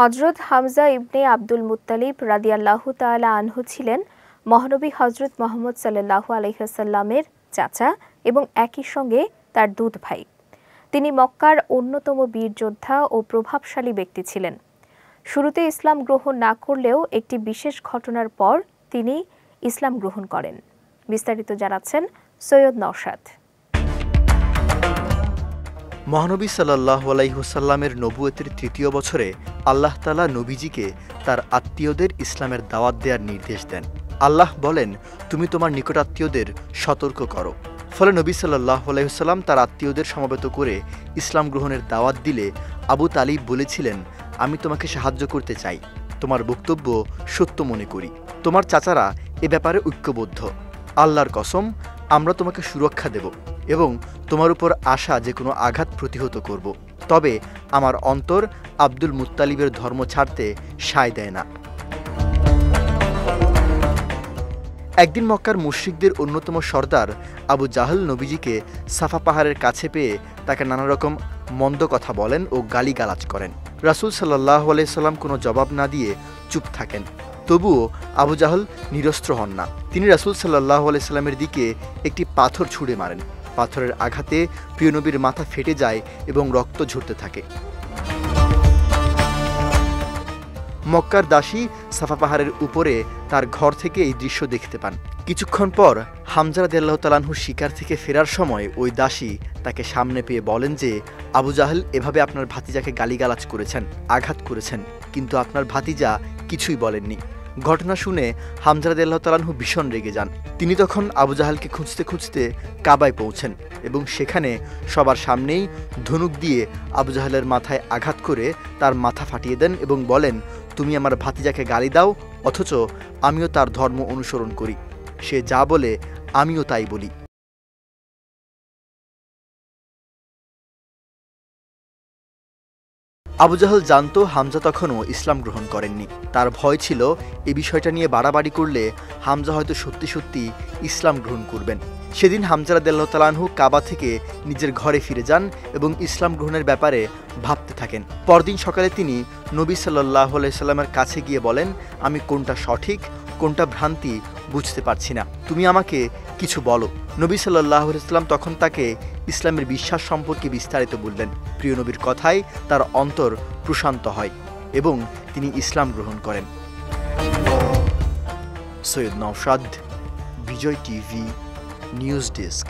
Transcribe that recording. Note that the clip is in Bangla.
হযরত হামজা ইবনে আব্দুল মুত্তালিব রাদিয়াল্লাহু তাআলা আনহু ছিলেন মহানবী হযরত মুহাম্মদ সাল্লাল্লাহু আলাইহি ওয়াসাল্লামের চাচা এবং একই সঙ্গে তার দুধ ভাই। তিনি মক্কার অন্যতম বীর যোদ্ধা ও প্রভাবশালী ব্যক্তি ছিলেন। শুরুতে ইসলাম গ্রহণ না করলেও একটি বিশেষ ঘটনার পর তিনি ইসলাম গ্রহণ করেন। বিস্তারিত জানাচ্ছেন সৈয়দ নওশাদ। মহানবী সাল্লাল্লাহু আলাইহি ওয়াসাল্লামের নবুয়তের তৃতীয় বছরে আল্লাহ তাআলা নবীজিকে তার আত্মীয়দের ইসলামের দাওয়াত দেওয়ার নির্দেশ দেন। আল্লাহ বলেন, তুমি তোমার নিকটাত্মীয়দের সতর্ক করো। ফলে নবী সাল্লাল্লাহু আলাইহি ওয়াসাল্লাম তার আত্মীয়দের সমবেত করে ইসলাম গ্রহণের দাওয়াত দিলে আবু তালিব বলেছিলেন, আমি তোমাকে সাহায্য করতে চাই, তোমার বক্তব্য সত্য মনে করি, তোমার চাচারা এ ব্যাপারে ঐক্যবদ্ধ, আল্লাহর কসম আমরা তোমাকে সুরক্ষা দেব এবং তোমার উপর আসা যে কোনো আঘাত প্রতিহত করব। তবে আমার অন্তর আব্দুল মুত্তালিবের ধর্ম ছাড়তে সায় দেয় না। একদিন মক্কার মুশরিকদের অন্যতম সর্দার আবু জাহল নবীজিকে সাফা পাহাড়ের কাছে পেয়ে তাকে নানা রকম মন্দ কথা বলেন ও গালিগালাজ করেন। রাসূল সাল্লাল্লাহু আলাইহি সাল্লাম কোনো জবাব না দিয়ে চুপ থাকেন। তবুও আবু জাহল নিরস্ত্র হন না। তিনি রাসূল সাল্লাল্লাহু আলাইহি সাল্লামের দিকে একটি পাথর ছুঁড়ে মারেন। পাথরের আঘাতে প্রিয় নবীর মাথা ফেটে যায় এবং রক্ত ঝরতে থাকে। মক্কার দাসী সাফা পাহাড়ের উপরে তার ঘর থেকে এই দৃশ্য দেখতে পান। কিছুক্ষণ পর হামজা রাদিয়াল্লাহু তাআলা আনহু শিকার থেকে ফেরার সময় ওই দাসী তাকে সামনে পেয়ে বলেন যে, আবু জাহল এভাবে আপনার ভাতিজাকে গালিগালাজ করেছেন, আঘাত করেছেন, কিন্তু আপনার ভাতিজা কিছুই বলেননি। ঘটনা শুনে হামজা রাদিয়াল্লাহু তাআলা আনহু ভীষণ রেগে যান। তিনি তখন আবু জাহলকে খুঁজতে খুঁজতে কাবায় পৌঁছেন এবং সেখানে সবার সামনেই ধনুক দিয়ে আবু জাহলের মাথায় আঘাত করে তার মাথা ফাটিয়ে দেন এবং বলেন, তুমি আমার ভাতিজাকে গালি দাও অথচ আমিও তার ধর্ম অনুসরণ করি, সে যা বলে আমিও তাই বলি। আবু জাহল জানত হামজা তখনও ইসলাম গ্রহণ করেননি। তার ভয় ছিল এই বিষয়টা নিয়ে বাড়াবাড়ি করলে হামজা হয়তো সত্যি সত্যি ইসলাম গ্রহণ করবেন। সেদিন হামজা রাদিয়াল্লাহু তাআলা আনহু কাবা থেকে নিজের ঘরে ফিরে যান এবং ইসলাম গ্রহণের ব্যাপারে ভাবতে থাকেন। পরদিন সকালে তিনি নবী সাল্লাল্লাহু আলাইহি সাল্লামের কাছে গিয়ে বলেন, আমি কোনটা সঠিক কোনটা ভ্রান্তি বুঝতে পারছি না, তুমি আমাকে কিছু বলো। নবী সাল্লাল্লাহু আলাইহি সাল্লাম তখন তাকে ইসলামের বিশ্বাস সম্পর্কে বিস্তারিত বললেন। প্রিয় নবীর কথায় তার অন্তর প্রশান্ত হয় এবং তিনি ইসলাম গ্রহণ করেন। সৈয়দ নওশাদ, বিজয় টিভি, নিউজ ডেস্ক।